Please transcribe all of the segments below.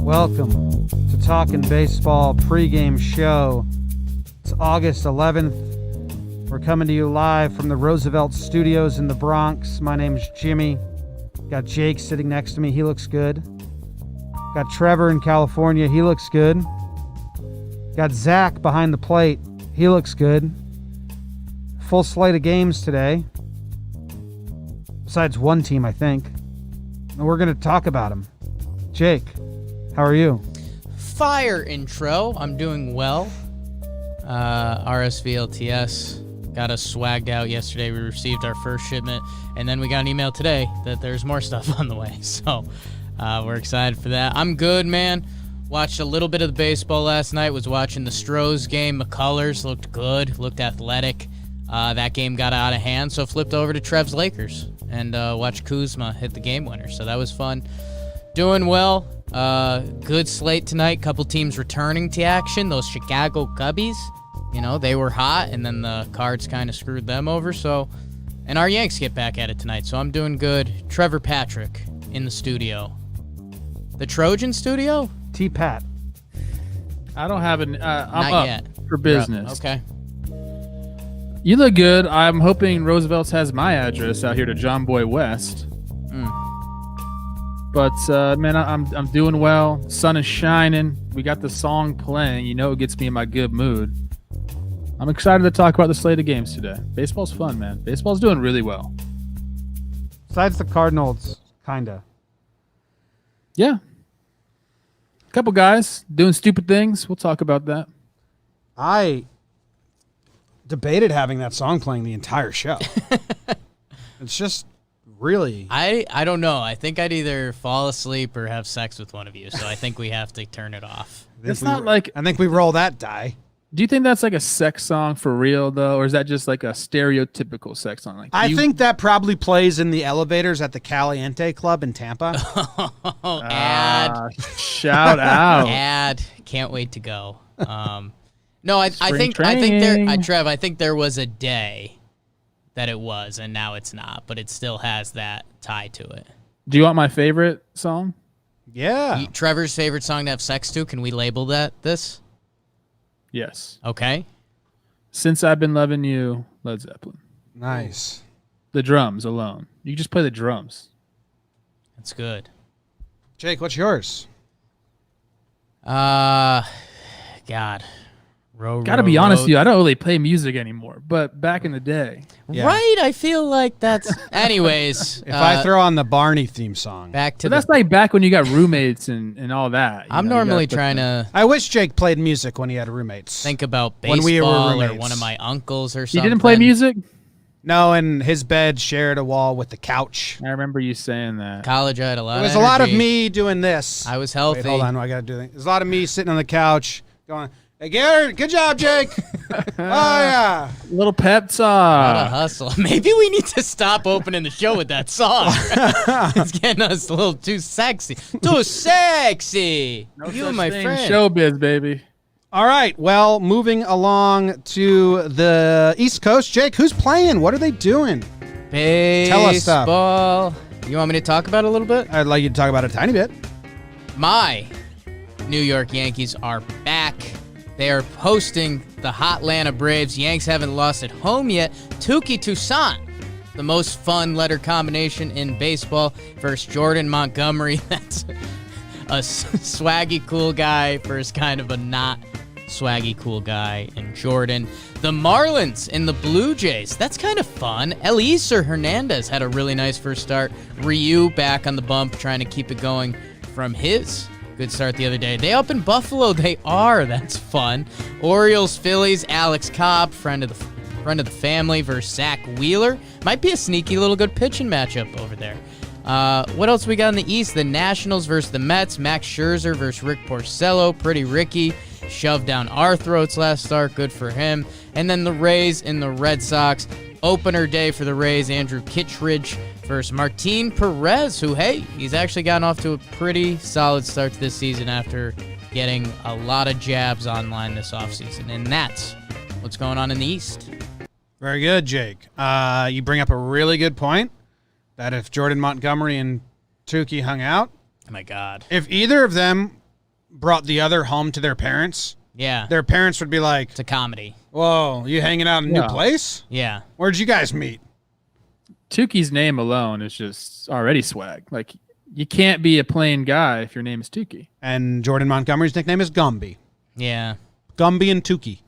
Welcome to Talkin Baseball pregame show. It's August 11th. We're coming to you live from the Roosevelt Studios in the Bronx. My name's Jimmy. Got Jake sitting next to me. He looks good. Got Trevor in California. He looks good. Got Zach behind the plate. He looks good. Full slate of games today. Besides one team, I think. And we're going to talk about them. Jake, how are you? Fire intro. I'm doing well. RSVLTS got us swagged out yesterday. We received our first shipment, and then we got an email today that there's more stuff on the way. So we're excited for that. I'm good, man. Watched a little bit of the baseball last night. Was watching the Stros game. McCullers looked good, looked athletic. That game got out of hand, so flipped over to Trev's Lakers and watched Kuzma hit the game winner. So that was fun. Doing well. Good slate tonight. Couple teams returning to action. Those Chicago Cubbies, you know, they were hot, and then the Cards kind of screwed them over. So, and our Yanks get back at it tonight. So I'm doing good. Trevor Patrick in the studio. The Trojan studio? T-Pat. I don't have an. I'm Not up yet. for business. Okay. You look good. I'm hoping Roosevelt's has my address out here to JOMBOY West. But man, I'm doing well. Sun is shining. We got the song playing. You know, it gets me in my good mood. I'm excited to talk about the slate of games today. Baseball's fun, man. Baseball's doing really well. Besides the Cardinals, kinda. Yeah. A couple guys doing stupid things. We'll talk about that. I debated having that song playing the entire show. It's just really... I don't know. I think I'd either fall asleep or have sex with one of you. So I think we have to turn it off. It's not like... I think we roll that die. Do you think that's like a sex song for real, though? Or is that just like a stereotypical sex song? Like I think that probably plays in the elevators at the Caliente Club in Tampa. Ad. Shout out. Ad. Can't wait to go. No, I think training. Trev, I think there was a day that it was, and now it's not, but it still has that tie to it. Do you want my favorite song? Yeah. Trevor's favorite song to have sex to, can we label this? Yes. Okay. Since I've Been Loving You, Led Zeppelin. Nice. The drums alone. You just play the drums. That's good. Jake, what's yours? God. Gotta be honest with you, I don't really play music anymore, but back in the day. Yeah. Right? I feel like that's... Anyways. If I throw on the Barney theme song. Back to But that's like back when you got roommates and all that. I'm normally trying to I wish Jake played music when he had roommates. think about When we were baseball or roommates. one of my uncles or You something. didn't play music? No, and his bed shared a wall with the couch. I remember you saying that. College, I had a lot It was of a lot of energy. me doing this. I was healthy. Wait, hold on. I got to do things. There's a lot of me sitting on the couch going, hey, Garrett, good job, Jake. Oh, yeah. Little pep What a talk. hustle. Maybe we need to stop opening the show with that song. It's getting us a little too sexy. Too sexy. No You such and my thing, friend. Showbiz, baby. All right. Well, moving along to the East Coast. Jake, who's playing? What are they doing? Baseball. Tell us stuff. You want me to talk about it a little bit? I'd like you to talk about it a tiny bit. My New York Yankees are back. They are hosting the hot Atlanta Braves. Yanks haven't lost at home yet. Touki Toussaint, the most fun letter combination in baseball, versus Jordan Montgomery. That's a swaggy cool guy versus kind of a not swaggy cool guy in Jordan. The Marlins and the Blue Jays. That's kind of fun. Eliezer Hernandez had a really nice first start. Ryu back on the bump, trying to keep it going from his good start the other day. They up in Buffalo. They are. That's fun. Orioles, Phillies, Alex Cobb, friend of the family, versus Zach Wheeler. Might be a sneaky little good pitching matchup over there. What else we got in the East? The Nationals versus the Mets. Max Scherzer versus Rick Porcello. Pretty Ricky shoved down our throats last start. Good for him. And then the Rays and the Red Sox. Opener day for the Rays. Andrew Kittredge versus Martin Perez, who, hey, he's actually gotten off to a pretty solid start to this season after getting a lot of jabs online this offseason. And that's what's going on in the East. Very good, Jake. You bring up a really good point that if Jordan Montgomery and Touki hung out, Oh, my God. if either of them brought the other home to their parents, Yeah. their parents would be like, It's a comedy. whoa, you hanging out in a new place? Yeah. Where'd you guys meet? Tukey's name alone is just already swag. Like, you can't be a plain guy if your name is Tukey. And Jordan Montgomery's nickname is Gumby. Yeah. Gumby and Tukey.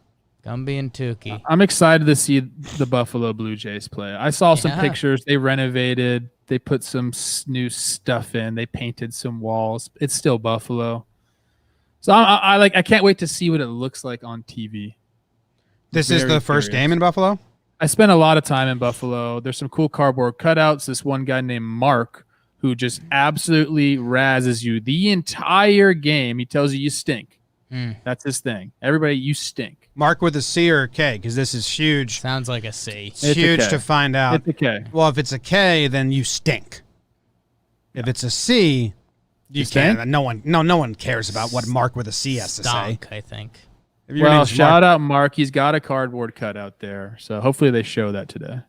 Gumby and Tukey. I'm excited to see the Buffalo Blue Jays play. I saw some pictures. They renovated. They put some new stuff in. They painted some walls. It's still Buffalo. So I can't wait to see what it looks like on TV. This is the first game in Buffalo? I spent a lot of time in Buffalo. There's some cool cardboard cutouts. This one guy named Mark who just absolutely razzes you the entire game. He tells you stink. That's his thing. Everybody, you stink. Mark with a C or a K, because this is huge. Sounds like a C. It's huge to find out. It's a K. Well, if it's a K, then you stink. If it's a C, you can't. No one cares about what Mark with a C has to say. Stunk, I think. Well, shout out Mark. He's got a cardboard cutout there, so hopefully they show that today.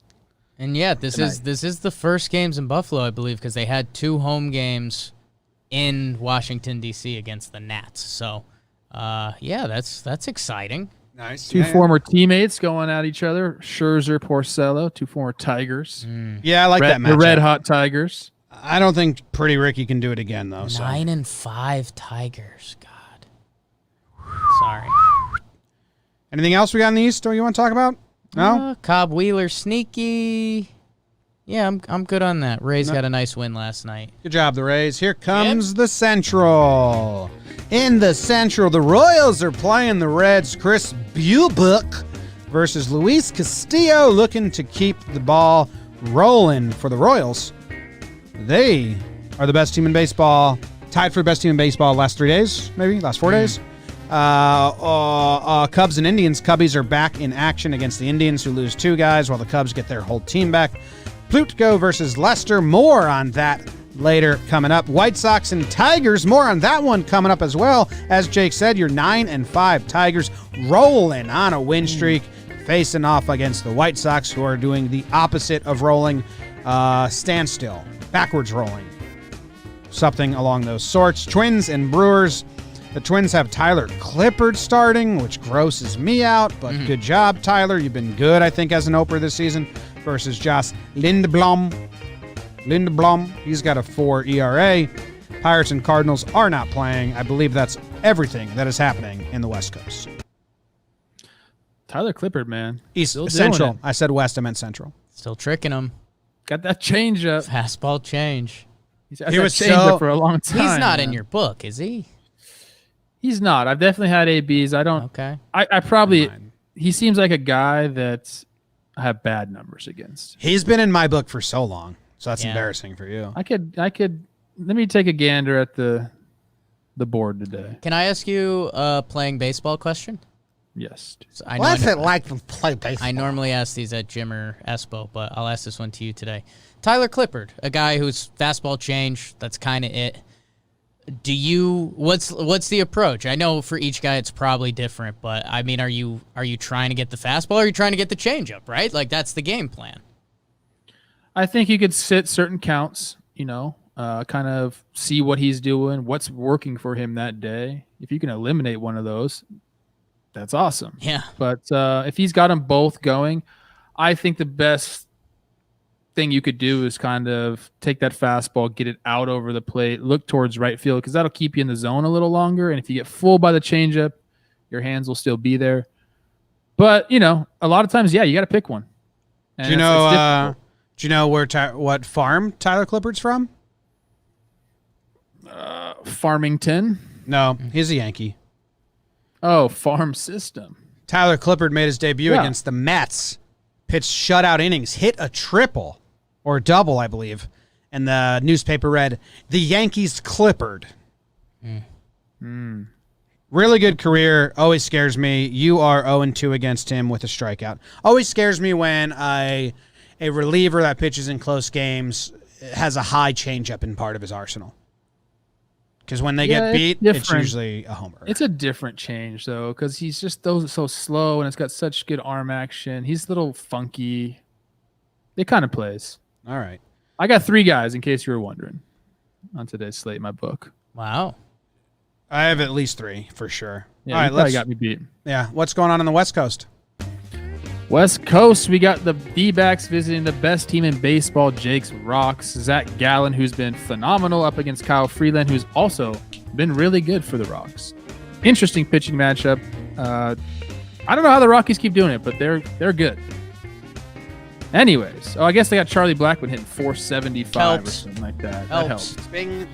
And yeah, this is the first games in Buffalo, I believe, because they had 2 home games in Washington D.C. against the Nats. So, yeah, that's exciting. Nice. Two former teammates going at each other. Scherzer, Porcello, 2 former Tigers. Yeah, I like that matchup. The Red Hot Tigers. I don't think Pretty Ricky can do it again, though. 9-5 Tigers. God. Sorry. Anything else we got in the East or you want to talk about? No? Cobb Wheeler sneaky. Yeah, I'm good on that. Rays got a nice win last night. Good job, the Rays. Here comes the Central. In the Central, the Royals are playing the Reds. Chris Buebuck versus Luis Castillo, looking to keep the ball rolling for the Royals. They are the best team in baseball, tied for best team in baseball last 3 days, maybe last 4 days. Cubs and Indians. Cubbies are back in action against the Indians, who lose 2 guys, while the Cubs get their whole team back. Plutko versus Lester. More on that later coming up. White Sox and Tigers. More on that one coming up as well. As Jake said, your 9-5 Tigers rolling on a win streak, facing off against the White Sox, who are doing the opposite of rolling, standstill, backwards rolling, something along those sorts. Twins and Brewers. The Twins have Tyler Clippard starting, which grosses me out, but good job, Tyler. You've been good, I think, as an opener this season, versus Josh Lindblom. He's got a 4 ERA. Pirates and Cardinals are not playing. I believe that's everything that is happening in the West Coast. Tyler Clippard, man. East, Central. I said West, I meant Central. Still tricking him. Got that change up. Fastball change. He was up for a long time. He's not in your book, is he? He's not. I've definitely had ABs. I don't. Okay. I probably. He seems like a guy that I have bad numbers against. He's been in my book for so long, so that's embarrassing for you. I could. Let me take a gander at the board today. Can I ask you a playing baseball question? Yes. So What's it like to play baseball? I normally ask these at Jim or Espo, but I'll ask this one to you today. Tyler Clippard, a guy who's fastball change. That's kind of it. What's the approach? I know for each guy it's probably different, but I mean, are you trying to get the fastball or are you trying to get the changeup, right? Like that's the game plan. I think you could sit certain counts, kind of see what he's doing, what's working for him that day. If you can eliminate one of those, that's awesome. Yeah. But if he's got them both going, I think the best thing you could do is kind of take that fastball, get it out over the plate, look towards right field, because that'll keep you in the zone a little longer. And if you get fooled by the changeup, your hands will still be there. But a lot of times, you got to pick one. And do you know what farm Tyler Clippard's from? Farmington. No, he's a Yankee. Oh, farm system. Tyler Clippard made his debut against the Mets. Pitched shutout innings, hit a triple or a double, I believe. And the newspaper read, "The Yankees Clippard." Really good career. Always scares me. You are 0-2 against him with a strikeout. Always scares me when a reliever that pitches in close games has a high changeup in part of his arsenal. Because when they get beat, it's usually a homer. It's a different change, though, because he's just so slow, and it's got such good arm action. He's a little funky. It kind of plays. All right. I got 3 guys, in case you were wondering, on today's slate, my book. Wow. I have at least 3 for sure. Yeah, All right, you probably got me beat. Yeah, what's going on the West Coast? West Coast, we got the D-backs visiting the best team in baseball, Jake's Rocks. Zach Gallen, who's been phenomenal, up against Kyle Freeland, who's also been really good for the Rocks. Interesting pitching matchup. I don't know how the Rockies keep doing it, but they're good. Anyways, I guess they got Charlie Blackmon hitting 475 or something like that. That helps. Bing.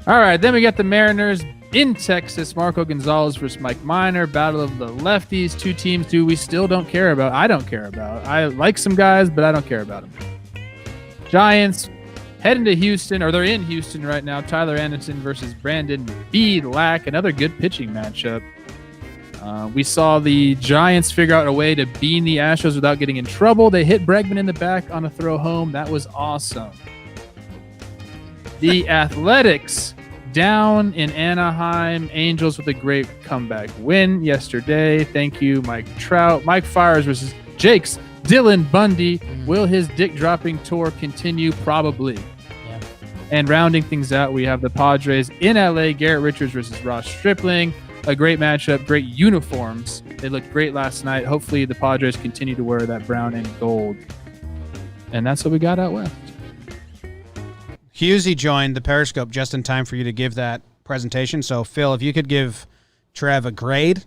All right, then we got the Mariners in Texas. Marco Gonzalez versus Mike Minor. Battle of the lefties. 2 teams who we still don't care about. I don't care about. I like some guys, but I don't care about them. Giants heading to Houston, or they're in Houston right now. Tyler Anderson versus Brandon B. Lack. Another good pitching matchup. We saw the Giants figure out a way to bean the Astros without getting in trouble. They hit Bregman in the back on a throw home. That was awesome. The Athletics down in Anaheim. Angels with a great comeback win yesterday. Thank you, Mike Trout. Mike Fiers versus Jake's Dylan Bundy. Will his dick-dropping tour continue? Probably. Yeah. And rounding things out, we have the Padres in LA. Garrett Richards versus Ross Stripling. A great matchup, great uniforms. They looked great last night. Hopefully the Padres continue to wear that brown and gold. And that's what we got out west. Husey joined the Periscope just in time for you to give that presentation. So, Phil, if you could give Trev a grade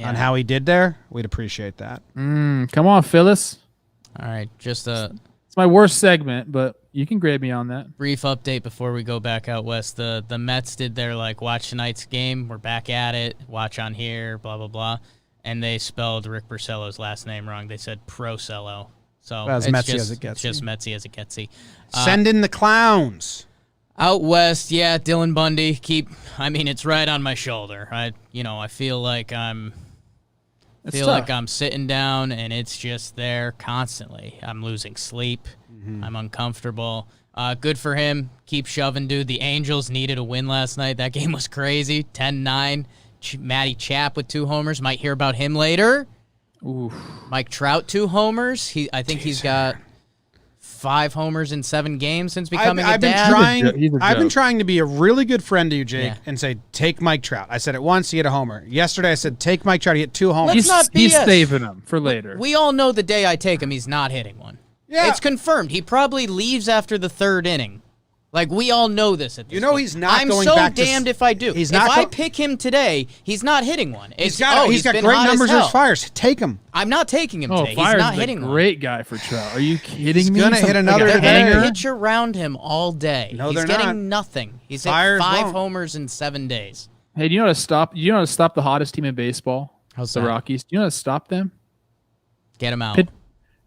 on how he did there, we'd appreciate that. Come on, Phyllis. All right, just It's my worst segment, but you can grade me on that. brief update before we go back out west. The Mets did their watch tonight's game. We're back at it. Watch on here. Blah blah blah. And they spelled Rick Porcello's last name wrong. They said Procello. So As it's Metsy just, as it gets. It's just Metsy as it gets. Send in the clowns. Out west, yeah, Dylan Bundy. It's right on my shoulder. I feel like I'm sitting down and it's just there constantly. I'm losing sleep. I'm uncomfortable. Good for him. Keep shoving, dude. The Angels needed a win last night. That game was crazy. 10-9. Matty Chapp with 2 homers. Might hear about him later. Oof. Mike Trout 2 homers. I think he's got 5 homers in 7 games since becoming a dad. I've been trying to be a really good friend to you, Jake, and say, take Mike Trout. I said it once, he hit a homer. Yesterday I said, take Mike Trout, he hit 2 homers. He's saving them for later. We all know the day I take him, he's not hitting one. Yeah. It's confirmed. He probably leaves after the 3rd inning. We all know this at this point. He's not I'm going so back to... damned if I do. If I pick him today, he's not hitting one. He's got great numbers as Fiers. Take him. I'm not taking him today. Fiers he's not is hitting one. Great guy for Trout. Are you kidding me? He's going to hit another They're today. getting a pitch around him all day. No, he's they're getting not. nothing. He's hit Fiers 5 won't. homers in 7 days. Hey, do you know how to stop? You know how to stop the hottest team in baseball? How's the that? Rockies. Do you know how to stop them? Get him out.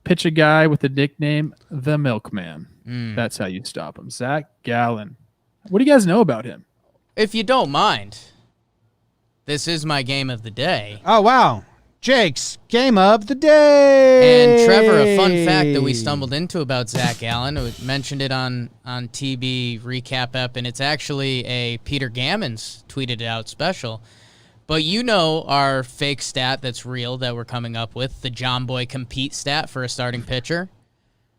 Pitch a guy with the nickname the Milkman. That's how you stop him. Zach Gallen. What do you guys know about him? If you don't mind, this is my game of the day. Oh, wow. Jake's game of the day. And Trevor, a fun fact that we stumbled into about Zach Gallen, we mentioned it on TB Recap Ep, and it's actually a Peter Gammons tweeted it out special. But our fake stat that's real that we're coming up with, the JOMBOY compete stat for a starting pitcher.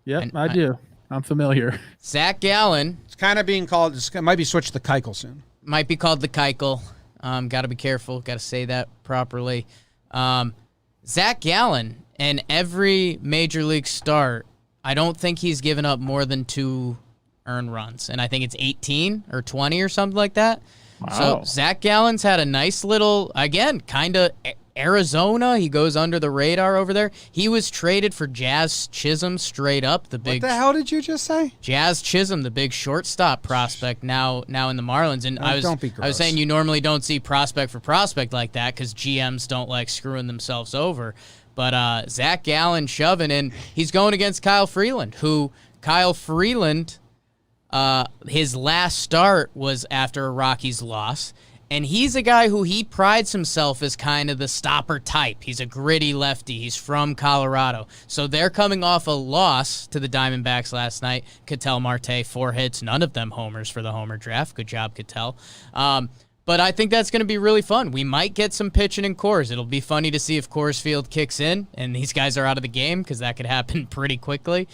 Yep, I do. I'm familiar. Zach Gallen. It's kind of being called, it might be switched to Keuchel soon. Might be called the Keuchel. Got to be careful. Got to say that properly. Zach Gallen, in every major league start, I don't think he's given up more than 2 earned runs. And I think it's 18 or 20 or something like that. Wow. So Zach Gallen's had a nice little, again, kind of Arizona. He goes under the radar over there. He was traded for Jazz Chisholm straight up. What the hell did you just say? Jazz Chisholm, the big shortstop prospect, now in the Marlins. And I was saying you normally don't see prospect for prospect like that because GMs don't like screwing themselves over. But Zach Gallen shoving in. He's going against Kyle Freeland, his last start was after a Rockies loss. And he's a guy who he prides himself as kind of the stopper type. He's a gritty lefty. He's from Colorado. So they're coming off a loss to the Diamondbacks last night. Ketel Marte, 4 hits, none of them homers for the homer draft. Good job, Ketel. But I think that's going to be really fun. We might get some pitching in Coors. It'll be funny to see if Coors Field kicks in and these guys are out of the game because that could happen pretty quickly.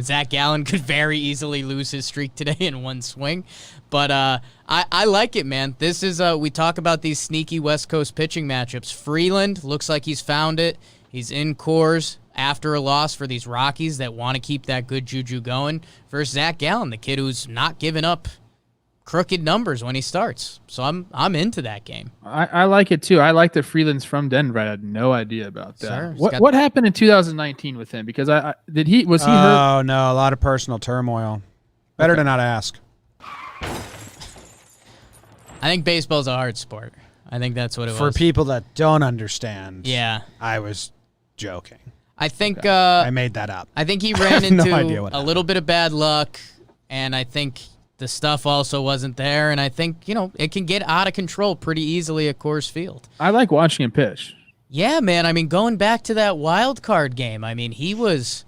Zach Gallen could very easily lose his streak today in one swing. But I like it, man. This is we talk about these sneaky West Coast pitching matchups. Freeland looks like he's found it. He's in Coors after a loss for these Rockies that want to keep that good juju going versus Zach Gallen, the kid who's not giving up crooked numbers when he starts. So I'm into that game. I like it too. I like that Freeland's from Denver. I had no idea about that. Sure. What happened in 2019 with him? Because was he hurt? Oh no, a lot of personal turmoil. Better to not ask. I think baseball's a hard sport. I think that's what it was. For people that don't understand, yeah, I was joking. I think I made that up. I think he ran no into idea what a little bit of bad luck, and I think the stuff also wasn't there, and I think, it can get out of control pretty easily at Coors Field. I like watching him pitch. Yeah, man. I mean, going back to that wild card game, I mean, he was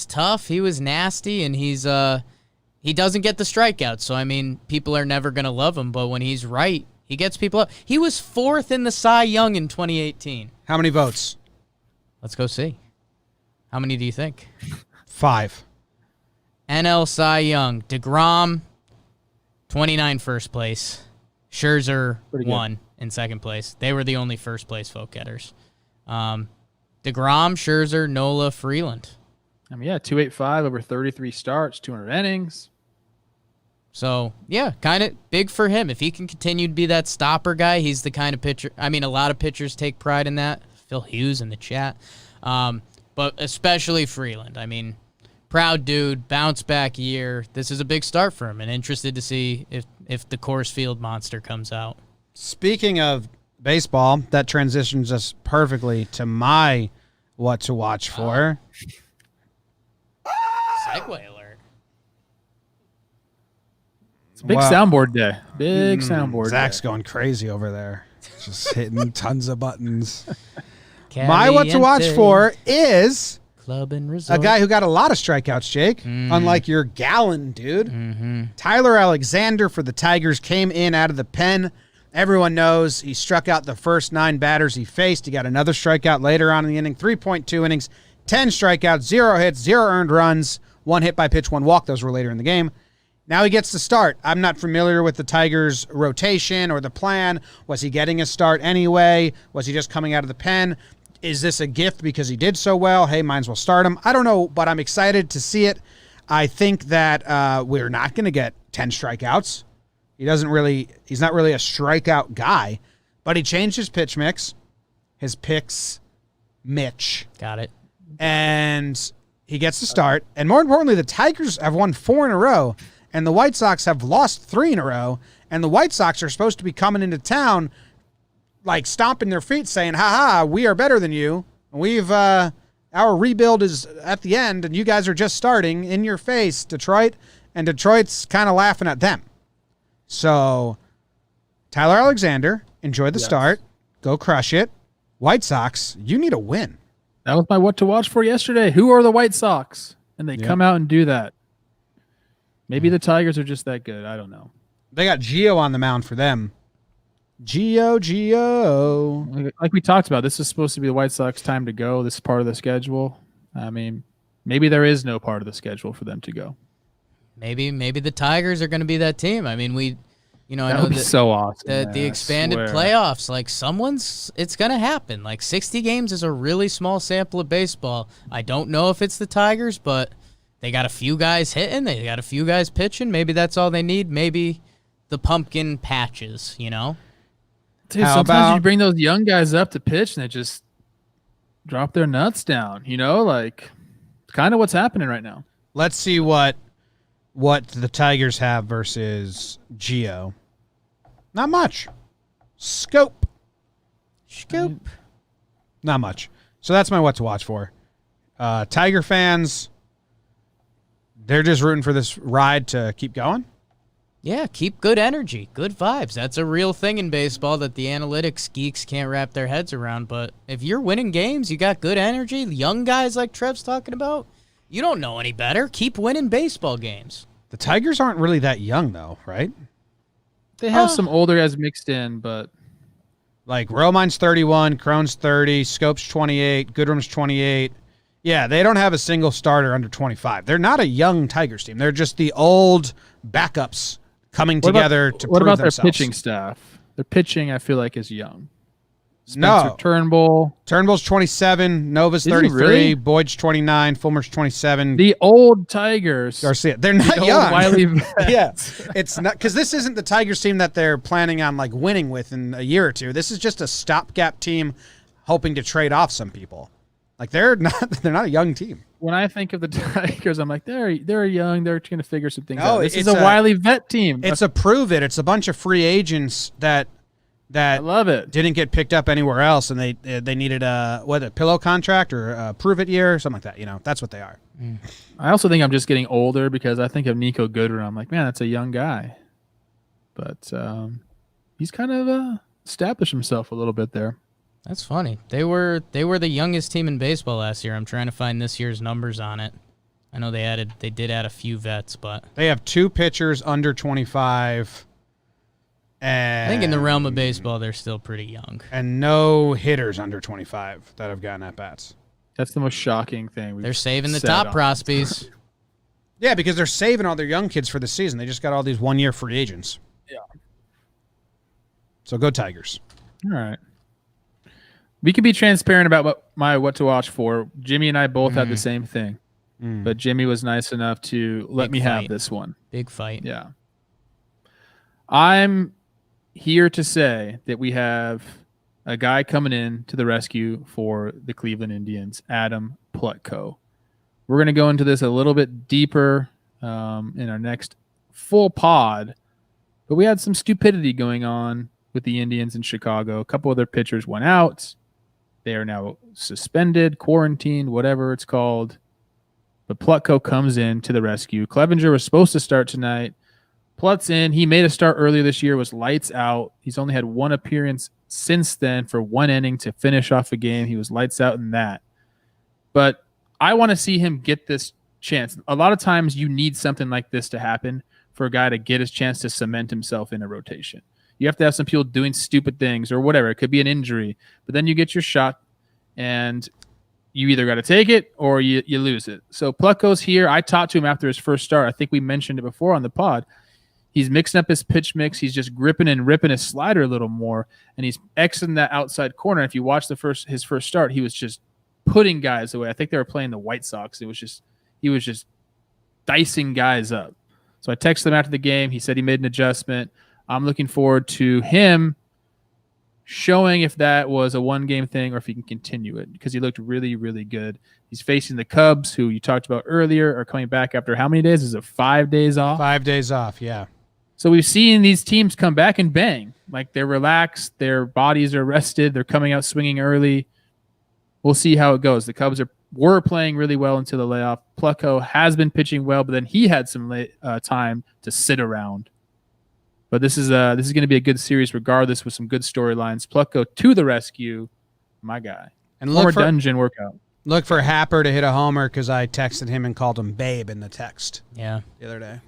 tough, he was nasty, and he doesn't get the strikeouts. So, I mean, people are never going to love him, but when he's right, he gets people up. He was 4th in the Cy Young in 2018. How many votes? Let's go see. How many do you think? 5. NL Cy Young. DeGrom, 29 first place. Scherzer, 1 in second place. They were the only first place vote getters. DeGrom, Scherzer, Nola, Freeland. I mean, yeah, 285 over 33 starts, 200 innings. So, yeah, kind of big for him. If he can continue to be that stopper guy, he's the kind of pitcher. I mean, a lot of pitchers take pride in that. Phil Hughes in the chat. But especially Freeland. I mean, proud dude, bounce back year. This is a big start for him, and interested to see if the Coors Field monster comes out. Speaking of baseball, that transitions us perfectly to my what to watch for. Segway alert. It's a big soundboard day. Big soundboard Zach's day. going crazy over there. Just hitting tons of buttons. My what to watch for is Club and Resort. a guy who got a lot of strikeouts, Jake, unlike your Gallen dude. Tyler Alexander for the Tigers came in out of the pen. Everyone knows he struck out the first 9 batters he faced. He got another strikeout later on in the inning, 3.2 innings, 10 strikeouts, 0 hits, 0 earned runs, 1 hit by pitch, 1 walk. Those were later in the game. Now he gets to start. I'm not familiar with the Tigers' rotation or the plan. Was he getting a start anyway? Was he just coming out of the pen? Is this a gift because he did so well? Hey, might as well start him. I don't know, but I'm excited to see it. I think that we're not going to get 10 strikeouts. He's not really a strikeout guy, but he changed his pitch mix, his picks, Mitch. Got it. And he gets to start. And more importantly, the Tigers have won 4 in a row, and the White Sox have lost 3 in a row. And the White Sox are supposed to be coming into town like stomping their feet saying, ha, we are better than you. We've, our rebuild is at the end and you guys are just starting in your face, Detroit. And Detroit's kind of laughing at them. So Tyler Alexander, enjoy the start. Go crush it. White Sox, you need a win. That was my what to watch for yesterday. Who are the White Sox? And they come out and do that. Maybe the Tigers are just that good. I don't know. They got Gio on the mound for them. Gio. Like we talked about, this is supposed to be the White Sox time to go. This is part of the schedule. I mean, maybe there is no part of the schedule for them to go. Maybe the Tigers are going to be that team. I mean, I know would be so awesome. The expanded playoffs, like it's going to happen. Like 60 games is a really small sample of baseball. I don't know if it's the Tigers, but they got a few guys hitting. They got a few guys pitching. Maybe that's all they need. Maybe the pumpkin patches, Dude, sometimes you bring those young guys up to pitch and they just drop their nuts down, like kind of what's happening right now. Let's see what the Tigers have versus Gio. Not much. Scope. Not much. So that's my what to watch for. Tiger fans, they're just rooting for this ride to keep going. Yeah, keep good energy, good vibes. That's a real thing in baseball that the analytics geeks can't wrap their heads around. But if you're winning games, you got good energy, young guys like Trev's talking about, you don't know any better. Keep winning baseball games. The Tigers aren't really that young, though, right? They have some older guys mixed in, but Like Romine's 31, Crone's 30, Scope's 28, Goodrum's 28. Yeah, they don't have a single starter under 25. They're not a young Tigers team. They're just the old backups coming together to what prove about themselves. their pitching staff? Their pitching, I feel like, is young. Spencer No. Turnbull. Turnbull's 27, Nova's Is he 33, really? Boyd's 29, Fulmer's 27. The old Tigers. Garcia. They're not The old young. Wiley Yeah, it's not because this isn't the Tigers team that they're planning on like winning with in a year or two. This is just a stopgap team hoping to trade off some people. Like they're not a young team. When I think of the Tigers, I'm like, they're young. They're going to figure some things No, out. This is it's a Wiley vet team. It's a prove it. It's a bunch of free agents that I love it. didn't get picked up anywhere else, and they needed a pillow contract or a prove it year or something like that. You know, that's what they are. I also think I'm just getting older because I think of Nico Goodrum. I'm like, man, that's a young guy. But he's kind of established himself a little bit there. That's funny. They were the youngest team in baseball last year. I'm trying to find this year's numbers on it. I know they did add a few vets, but They have 2 pitchers under 25. And I think in the realm of baseball, they're still pretty young. and no hitters under 25 that have gotten at bats. That's the most shocking thing. They're saving the said top on- prospects. Yeah, because they're saving all their young kids for the season. They just got all these 1-year free agents. Yeah. So go Tigers. All right. We can be transparent about what to watch for. Jimmy and I both had the same thing, but Jimmy was nice enough to let Big me have fight. this one. Big fight. Yeah. I'm here to say that we have a guy coming in to the rescue for the Cleveland Indians, Adam Plutko. We're going to go into this a little bit deeper in our next full pod, but we had some stupidity going on with the Indians in Chicago. A couple of their pitchers went out. They are now suspended, quarantined, whatever it's called. But Plutko comes in to the rescue. Clevenger was supposed to start tonight. Plut's in. He made a start earlier this year, was lights out. He's only had one appearance since then for 1 inning to finish off a game. He was lights out in that. But I want to see him get this chance. A lot of times you need something like this to happen for a guy to get his chance to cement himself in a rotation. You have to have some people doing stupid things or whatever. It could be an injury. But then you get your shot, and you either got to take it or you lose it. So Plutko's here. I talked to him after his first start. I think we mentioned it before on the pod. He's mixing up his pitch mix. He's just gripping and ripping his slider a little more, and he's exiting that outside corner. If you watch his first start, he was just putting guys away. I think they were playing the White Sox. He was just dicing guys up. So I texted him after the game. He said he made an adjustment. I'm looking forward to him showing if that was a 1-game thing or if he can continue it, because he looked really, really good. He's facing the Cubs, who you talked about earlier, are coming back after how many days? Is it 5 days off? 5 days off, yeah. So we've seen these teams come back and bang. Like, they're relaxed. Their bodies are rested. They're coming out swinging early. We'll see how it goes. The Cubs were playing really well until the layoff. Plutko has been pitching well, but then he had some time to sit around. But this is going to be a good series regardless, with some good storylines. Plutko to the rescue, my guy. And Former dungeon workout. Look for Happer to hit a homer, because I texted him and called him Babe in the text Yeah. the other day.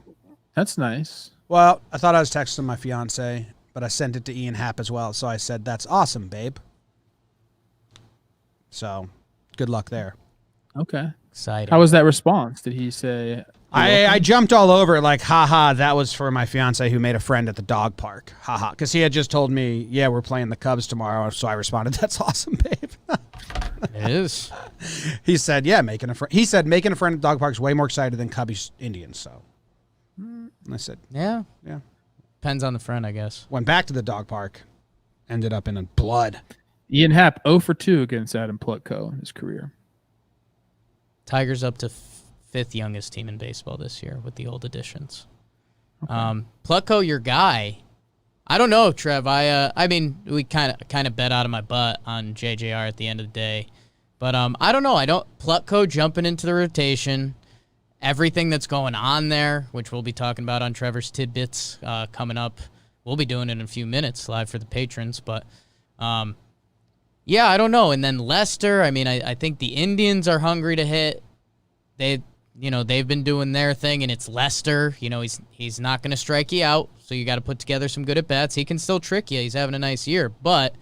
That's nice. Well, I thought I was texting my fiance, but I sent it to Ian Happ as well. So I said, "That's awesome, Babe." So good luck there. Okay. Exciting. How was that response? Did he say... I jumped all over it like, haha, that was for my fiance who made a friend at the dog park. Haha. Because he had just told me, yeah, we're playing the Cubs tomorrow. So I responded, "That's awesome, babe." It is. He said, yeah, making a friend. He said, making a friend at the dog park is way more excited than Cubbies Indians. So and I said, Yeah. yeah. Depends on the friend, I guess. Went back to the dog park, ended up in a blood. Ian Happ 0 for 2 against Adam Plutko in his career. Tigers up to fifth youngest team in baseball this year with the old additions. Okay. Plutko, your guy. I don't know, Trev. I mean, we kind of bet out of my butt on JJR at the end of the day, but I don't know. Plutko jumping into the rotation, everything that's going on there, which we'll be talking about on Trevor's Tidbits coming up. We'll be doing it in a few minutes live for the patrons, but yeah, I don't know. And then Lester. I mean, I think the Indians are hungry to hit. they've been doing their thing, and it's Lester. He's not going to strike you out, so you got to put together some good at-bats. He can still trick you. He's having a nice year, but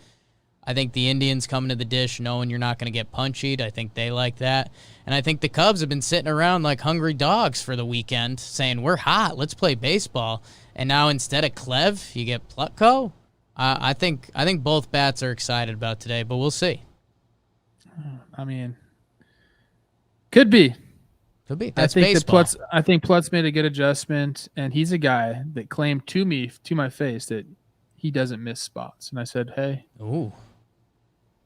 I think the Indians coming to the dish knowing you're not going to get punchied. I think they like that. And I think the Cubs have been sitting around like hungry dogs for the weekend saying, we're hot, let's play baseball. And now instead of Clev, you get Plutko. I think both bats are excited about today, but we'll see. I mean, could be. Could be. That's baseball. I think Plutz made a good adjustment, and he's a guy that claimed to my face that he doesn't miss spots. And I said, hey. Ooh.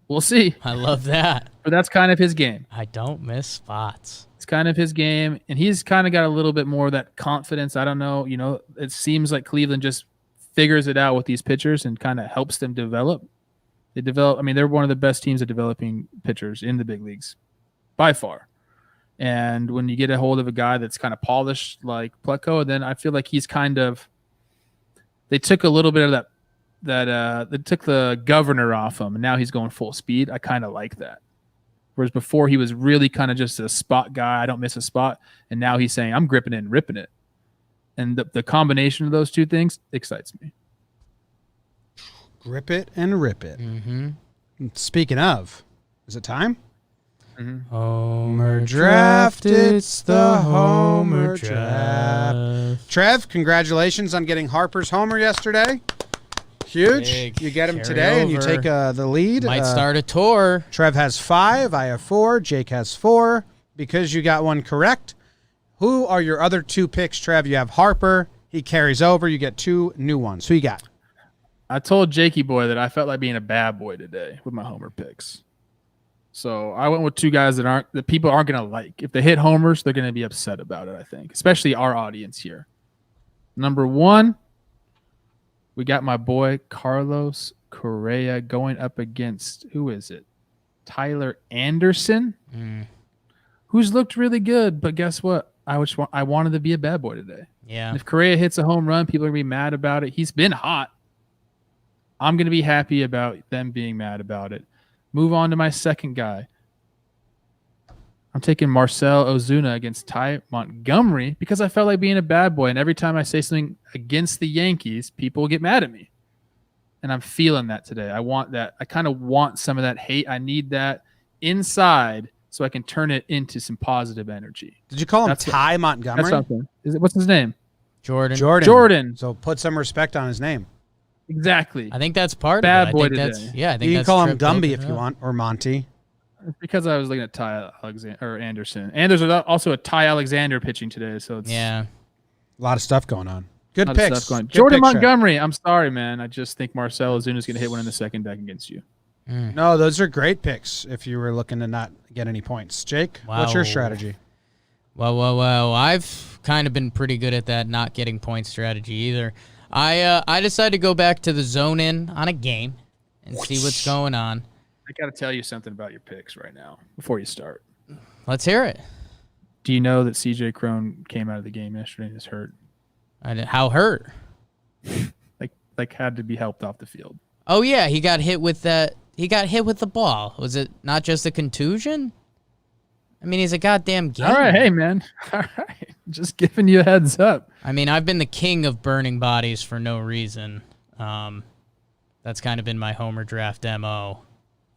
We'll see. I love that. But that's kind of his game. I don't miss spots. It's kind of his game, and he's kind of got a little bit more of that confidence. I don't know. It seems like Cleveland just figures it out with these pitchers and kind of helps them develop. They're one of the best teams at developing pitchers in the big leagues by far. And when you get a hold of a guy that's kind of polished like Plutko, then I feel like he's they took a little bit of that they took the governor off him, and now he's going full speed. I kind of like that. Whereas before he was really kind of just a spot guy. I don't miss a spot. And now he's saying, I'm gripping it and ripping it. And the combination of those two things excites me. Grip it and rip it. Mm-hmm. Speaking of, is it time? Mm-hmm. Homer Draft. It's the Homer Draft. Trev, congratulations on getting Harper's homer yesterday. Huge. Big. You get him Carry today, and you over. take the lead. Might start a tour. Trev has 5. I have 4. Jake has 4. Because you got one correct, who are your other 2 picks, Trev? You have Harper. He carries over. You get 2 new ones. Who you got? I told Jakey boy that I felt like being a bad boy today with my homer picks. So I went with 2 guys that people aren't going to like. If they hit homers, they're going to be upset about it, I think, especially our audience here. Number 1, we got my boy Carlos Correa going up against, who is it? Tyler Anderson, who's looked really good. But guess what? I wanted to be a bad boy today. Yeah. And if Correa hits a home run, people are going to be mad about it. He's been hot. I'm going to be happy about them being mad about it. Move on to my second guy. I'm taking Marcell Ozuna against Ty Montgomery because I felt like being a bad boy. And every time I say something against the Yankees, people get mad at me. And I'm feeling that today. I want that. I kind of want some of that hate. I need that inside so I can turn it into some positive energy. Did you call him Ty Montgomery? That's something. What's his name? Jordan. So put some respect on his name. Exactly. I think that's part bad of it. boy I think today. Yeah, I think you that's can call him tripped Gumby open if you up. want, or Monty. It's because I was looking at Ty Alexander or Anderson, and there's also a Ty Alexander pitching today, so it's Yeah. A lot of stuff going on. Good a lot of picks. stuff going. Good Jordan picks, Trev. Montgomery. I'm sorry, man. I just think Marcell Ozuna is going to hit one in the second deck against you. No, those are great picks if you were looking to not get any points. Jake, what's your strategy? Well. I've kind of been pretty good at that not getting point strategy either. I decided to go back to the zone in on a game and see what's going on. I got to tell you something about your picks right now before you start. Let's hear it. Do you know that CJ Crone came out of the game yesterday and is hurt? How hurt? like had to be helped off the field. Oh yeah, he got hit with that. He got hit with the ball. Was it not just a contusion? I mean, he's a goddamn gamer. All right, hey man. All right, just giving you a heads up. I mean, I've been the king of burning bodies for no reason. That's kind of been my Homer draft MO.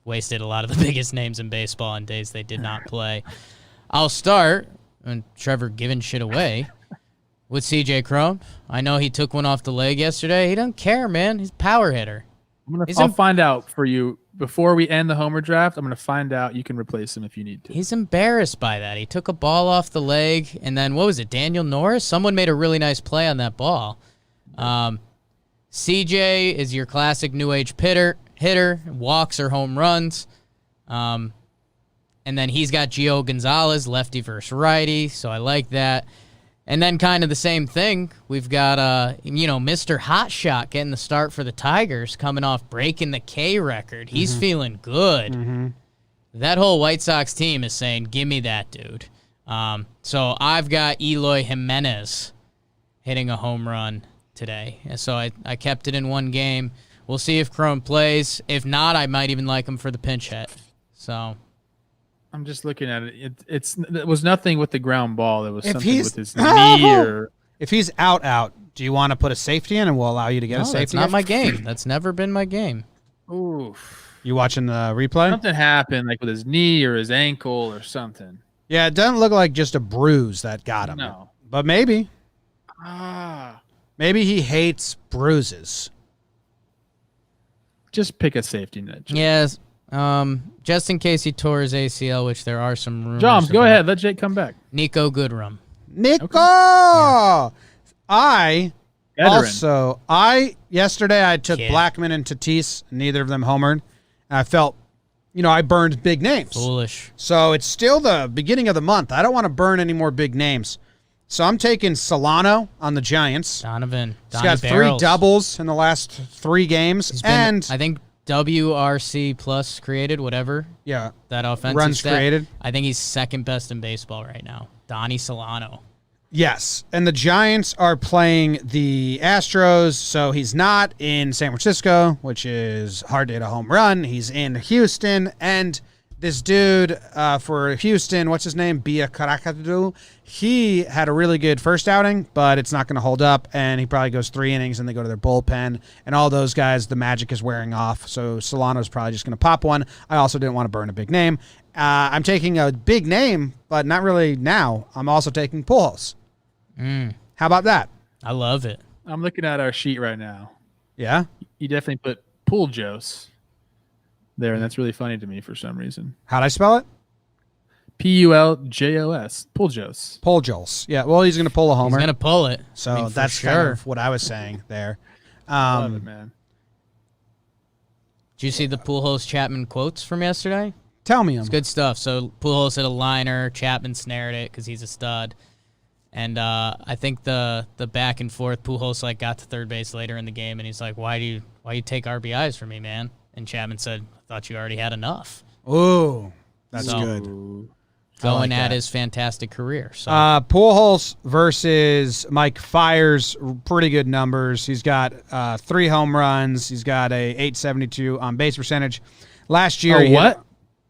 Wasted a lot of the biggest names in baseball on days they did not play. I'll start, and Trevor giving shit away, with CJ Crone. I know he took one off the leg yesterday. He doesn't care, man. He's a power hitter. I'll find out for you before we end the Homer draft. I'm going to find out. You can replace him if you need to. He's embarrassed by that. He took a ball off the leg, and then, what was it, Daniel Norris? Someone made a really nice play on that ball. CJ is your classic new age hitter, walks or home runs. And then he's got Gio Gonzalez, lefty versus righty, so I like that. And then kind of the same thing. We've got, Mr. Hotshot getting the start for the Tigers, coming off breaking the K record. He's feeling good. Mm-hmm. That whole White Sox team is saying, give me that dude. So I've got Eloy Jimenez hitting a home run today. So I kept it in one game. We'll see if Crone plays. If not, I might even like him for the pinch hit. So I'm just looking at it. It was nothing with the ground ball. It was If something he's- with his knee or. If he's out, do you want to put a safety in and we'll allow you to get No, a safety? that's not gift? my game. That's never been my game. Oof. You watching the replay? Something happened, like with his knee or his ankle or something. Yeah, it doesn't look like just a bruise that got him. No. But maybe. Ah. Maybe he hates bruises. Just pick a safety net. Yes. Just in case he tore his ACL, which there are some rumors. Joms, go about. ahead. Let Jake come back. Nico Goodrum. Nico! Okay. I Veteran. yesterday I took Kid. Blackman and Tatis, neither of them homered. And I felt, I burned big names. Foolish. So it's still the beginning of the month. I don't want to burn any more big names. So I'm taking Solano on the Giants. Donovan. He's got 3 doubles in the last 3 games. He's been, I think WRC plus created, whatever Yeah, that offensive runs stat. created. I think he's second best in baseball right now. Donnie Solano. Yes, and the Giants are playing the Astros, so he's not in San Francisco, which is hard to hit a home run. He's in Houston, and this dude for Houston, what's his name? Bia Karakadu. He had a really good first outing, but it's not going to hold up, and he probably goes 3 innings, and they go to their bullpen, and all those guys, the magic is wearing off, so Solano's probably just going to pop one. I also didn't want to burn a big name. I'm taking a big name, but not really now. I'm also taking Pujols. How about that? I love it. I'm looking at our sheet right now. Yeah? You definitely put Pujols there, and that's really funny to me for some reason. How'd I spell it? Puljos. Pujols. Pujols. Yeah, well, he's going to pull a homer. He's gonna pull it. So I mean, for that's sure. kind of what I was saying there. Love it, man. Did you see the Pujols Chapman quotes from yesterday? Tell me them. It's good stuff. So Pujols hit a liner. Chapman snared it because he's a stud. And I think the back and forth, Pujols got to third base later in the game, and he's like, "Why you take RBIs from me, man?" And Chapman said, "I thought you already had enough." Ooh, that's So- good. Going like at that. his fantastic career. So Pujols versus Mike Fiers, pretty good numbers. He's got 3 home runs. He's got a 872 on base percentage. Last year, Oh, what?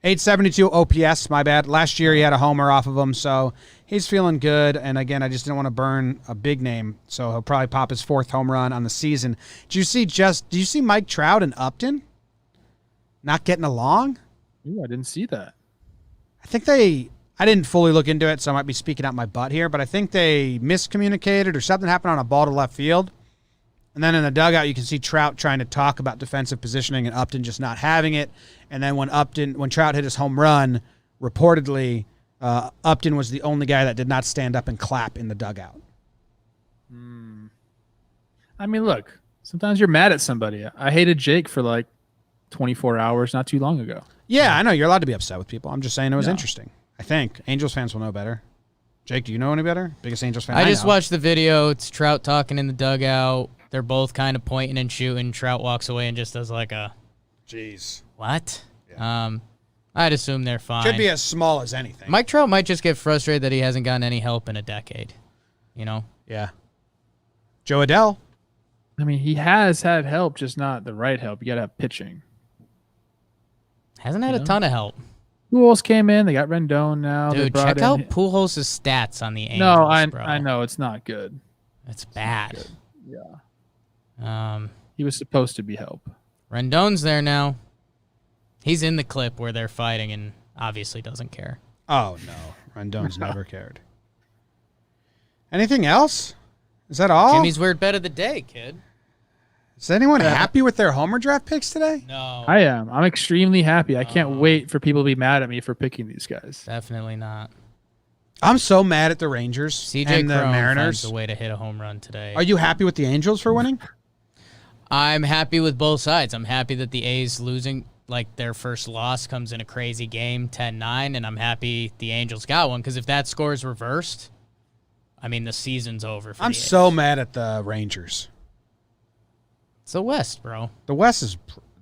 872 OPS, my bad. Last year he had a homer off of him, so he's feeling good. And again, I just didn't want to burn a big name, so he'll probably pop his 4th home run on the season. Do you see Mike Trout and Upton not getting along? Ooh, I didn't see that. I didn't fully look into it, so I might be speaking out my butt here, but I think they miscommunicated or something happened on a ball to left field. And then in the dugout, you can see Trout trying to talk about defensive positioning and Upton just not having it. And then when Trout hit his home run, reportedly, Upton was the only guy that did not stand up and clap in the dugout. I mean, look, sometimes you're mad at somebody. I hated Jake for 24 hours not too long ago. Yeah, I know. You're allowed to be upset with people. I'm just saying it was Yeah. interesting. I think. Angels fans will know better. Jake, do you know any better? Biggest Angels fan I just know. watched the video. It's Trout talking in the dugout. They're both kind of pointing and shooting. Trout walks away and just does a Jeez. what? I'd assume they're fine. Could be as small as anything. Mike Trout might just get frustrated that he hasn't gotten any help in a decade. Yeah. Joe Adele. I mean, he has had help, just not the right help. You got to have pitching. Hasn't had a Yeah. ton of help. Who else came in? They got Rendon now. They Dude, brought check in- out Pujols' stats on the Angels, No, I bro. know it's not good. It's bad. Yeah, he was supposed to be help. Rendon's there now. He's in the clip where they're fighting and obviously doesn't care. Oh, no. Rendon's never cared. Anything else? Is that all? Jimmy's weird bet of the day, kid. Is anyone happy with their homer draft picks today? No, I am. I'm extremely happy. I can't wait for people to be mad at me for picking these guys. definitely not. I'm so mad at the Rangers CJ and the Cron finds Mariners. a way to hit a home run today. Are you happy with the Angels for winning? I'm happy with both sides. I'm happy that the A's losing, their first loss comes in a crazy game, 10-9, and I'm happy the Angels got one because if that score is reversed, I mean, the season's over for I'm the A's. so mad at the Rangers. It's the West, bro. The West is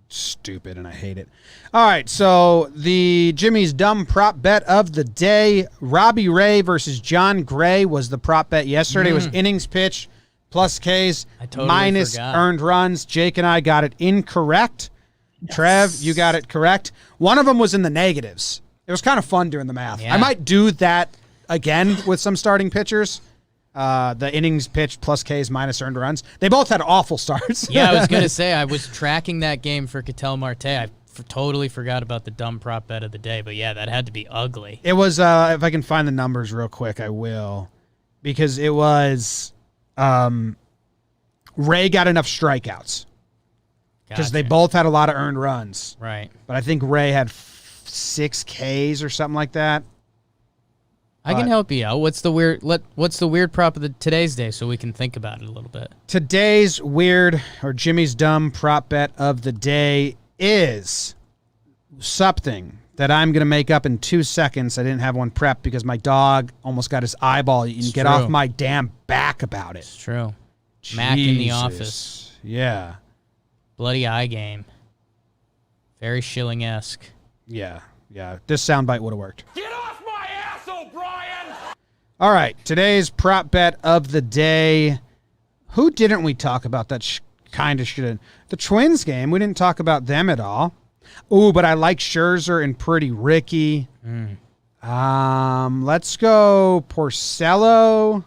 stupid, and I hate it. All right, so the Jimmy's dumb prop bet of the day, Robbie Ray versus John Gray was the prop bet yesterday. It was innings pitch plus Ks I totally minus forgot. earned runs. Jake and I got it incorrect. Trev, you got it correct. One of them was in the negatives. It was kind of fun doing the math. Yeah. I might do that again with some starting pitchers. The innings pitched plus Ks minus earned runs. They both had awful starts. Yeah, I was going to say, I was tracking that game for Ketel Marte. I totally forgot about the dumb prop bet of the day, but yeah, that had to be ugly. It was, if I can find the numbers real quick, I will. Because it was, Ray got enough strikeouts. Because they both had a lot of earned runs. Right. But I think Ray had 6 Ks or something like that. I can help you out. What's the weird prop of today's day so we can think about it a little bit? Today's weird or Jimmy's dumb prop bet of the day is something that I'm going to make up in 2 seconds. I didn't have one prepped because my dog almost got his eyeball eaten. It's Get true. off my damn back about it. It's true. Mac in the Jesus. office. Yeah. Bloody eye game. Very Schilling-esque. Yeah. Yeah. This soundbite would have worked. Get off my ass, O'Brien! All right. Today's prop bet of the day. Who didn't we talk about that kind of shit? The Twins game. We didn't talk about them at all. Ooh, but I like Scherzer and Pretty Ricky. Let's go Porcello.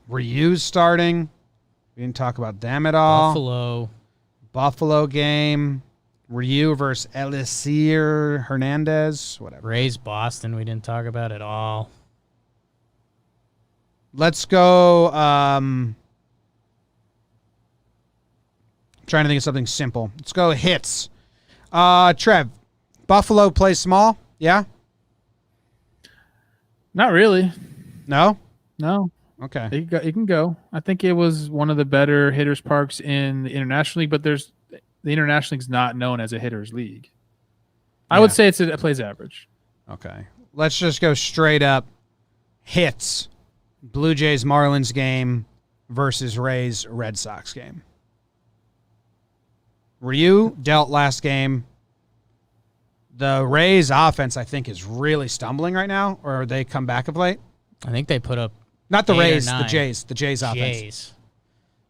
Ryu's starting. We didn't talk about them at all. Buffalo game. Ryu versus Eliezer Hernandez. Whatever. Rays Boston, we didn't talk about at all. Let's go. Trying to think of something simple. Let's go hits. Trev, Buffalo plays small. Yeah? Not really. No? No. Okay. It can go. I think it was one of the better hitters parks in the International League, but the International League's not known as a hitters league. I would say it plays average. Okay. Let's just go straight up hits. Blue Jays Marlins game versus Rays Red Sox game. Ryu dealt last game. The Rays offense, I think, is really stumbling right now, or they come back of late. I think they put up Not the 8 or Rays, 9. the Jays. The Jays offense. Jays.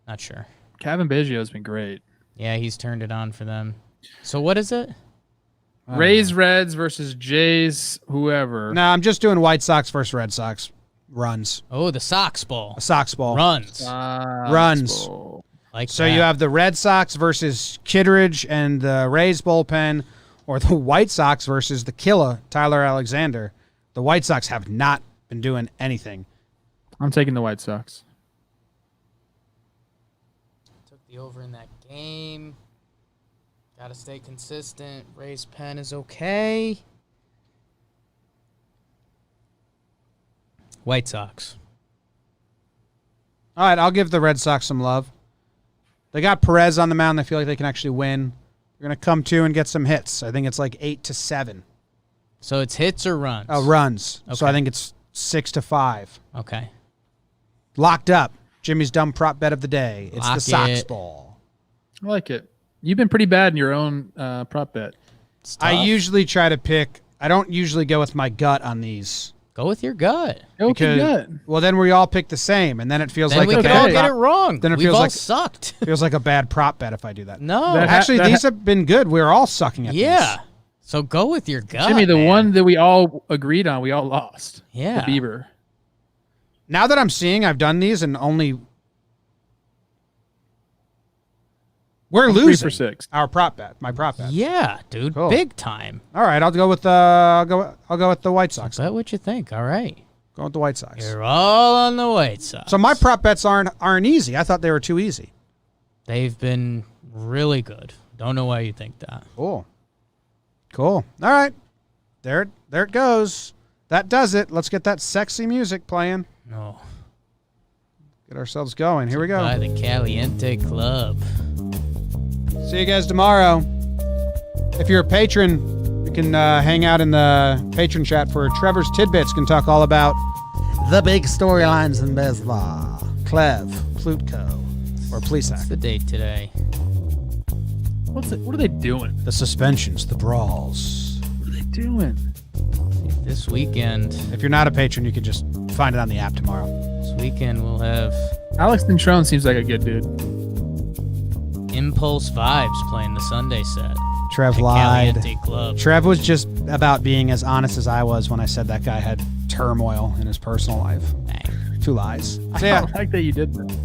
Not sure. Kevin Biggio's been great. Yeah, he's turned it on for them. So what is it? Rays Reds versus Jays whoever. No, I'm just doing White Sox versus Red Sox runs. Oh, the Sox Bowl. A Sox ball. Runs. Runs. Like So that. you have the Red Sox versus Kittredge and the Rays bullpen, or the White Sox versus the killer, Tyler Alexander. The White Sox have not been doing anything. I'm taking the White Sox. Took the over in that game. Got to stay consistent. Rays pen is okay. White Sox. All right, I'll give the Red Sox some love. They got Perez on the mound. They feel like they can actually win. They're going to come to and get some hits. I think it's like 8-7. So it's hits or runs? Oh, runs. Okay. So I think it's 6-5. Okay. Locked up. Jimmy's dumb prop bet of the day. It's Lock the Sox it. ball. I like it. You've been pretty bad in your own prop bet. It's tough. I usually try to pick. I don't usually go with my gut on these. Go with your gut. Go with your gut. Well, then we all pick the same, and then it feels Then like we a could bad all get prop- it wrong. Then it We've feels all like sucked. feels like a bad prop bet if I do that. No. That- Actually, these have been good. We're all sucking at Yeah. So go with your gut. Jimmy, the man. one that we all agreed on, we all lost. Yeah. The Bieber. these. Now that I'm seeing I've done these and only we're I'm 3 losing for 6. our prop bet. My prop bet. Yeah, dude. Cool. Big time. All right, I'll go with I'll go with the White Sox. Bet what you think. All right. Go with the White Sox. You're all on the White Sox. So my prop bets aren't easy. I thought they were too easy. They've been really good. Don't know why you think that. Cool. All right. There it goes. That does it. Let's get that sexy music playing. No. Get ourselves going. Here we go. By the Caliente Club. See you guys tomorrow. If you're a patron, you can hang out in the patron chat for Trevor's Tidbits. Can talk all about the big storylines in baseball. Clev, Plutko, or What's Plesac. the date today? What are they doing? The suspensions, the brawls. What are they doing? This weekend. If you're not a patron, you can just find it on the app tomorrow. This weekend we'll have Alex Dentrone seems like a good dude. Impulse Vibes playing the Sunday set. Trev lied. Caliente Club. Trev was just about being as honest as I was when I said that guy had turmoil in his personal life. Dang. 2 lies. So I yeah, don't like that you did that.